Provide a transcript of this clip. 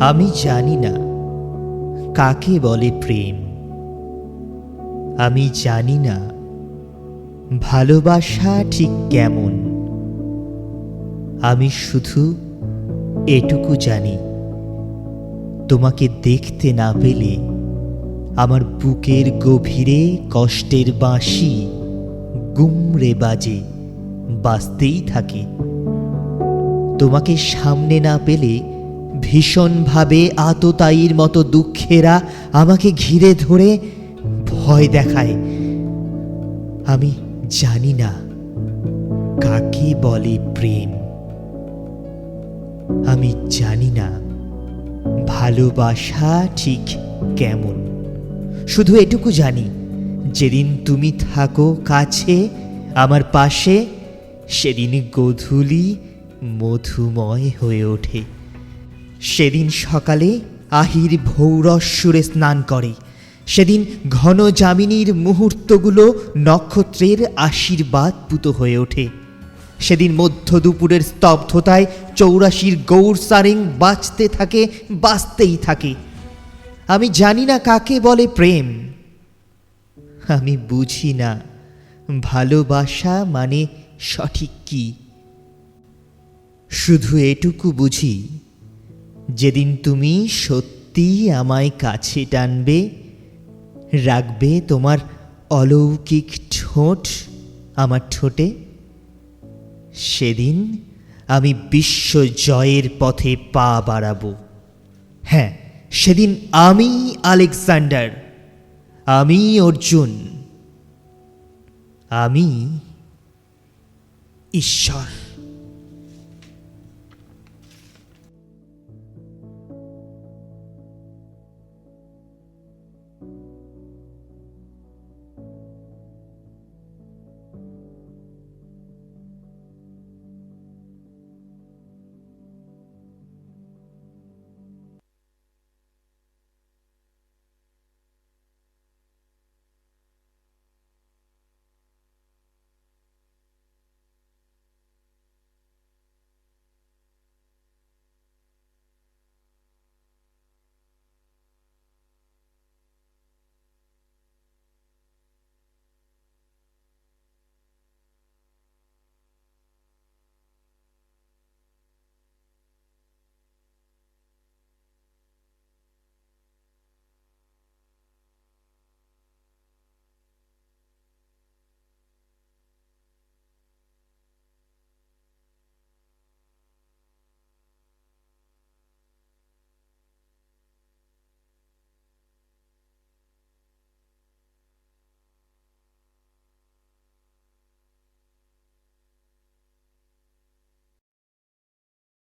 আমি জানি না কাকে বলে প্রেম। আমি জানি না ভালোবাসা ঠিক কেমন। আমি শুধু এটুকু জানি, তোমাকে দেখতে না পেলে আমার বুকের গভীরে কষ্টের বাঁশি গুমরে বাজে, বাজতেই থাকে। তোমাকে সামনে না পেলে ভীষণভাবে আততায়ীর মতো দুঃখেরা আমাকে ঘিরে ধরে ভয় দেখায়। আমি জানি না কাকে বলে প্রেম। আমি জানি না ভালোবাসা ঠিক কেমন। শুধু এটুকু জানি, যেদিন তুমি থাকো কাছে আমার পাশে, সেদিন গোধূলি মধুময় হয়ে ওঠে। সেদিন সকালে আহির ভৌরস সুরে স্নান করে। সেদিন ঘন যামিনীর মুহূর্তগুলো নক্ষত্রের আশীর্বাদ পুত হয়ে ওঠে। সেদিন মধ্য দুপুরের স্তব্ধতায় 84 গৌর সারেং বাজতে থাকে, বাজতেই থাকে। আমি জানি না কাকে বলে প্রেম। আমি বুঝি না ভালোবাসা মানে সঠিক কি। শুধু এটুকু বুঝি, যেদিন তুমি সত্যি আমায় কাছে টানবে, রাখবে তোমার অলৌকিক ঠোঁট আমার ঠোঁটে, সেদিন আমি বিশ্ব জয়ের পথে পা বাড়াবো। হ্যাঁ, সেদিন আমি আলেকজান্ডার, আমি অর্জুন, আমি ঈশ্বর।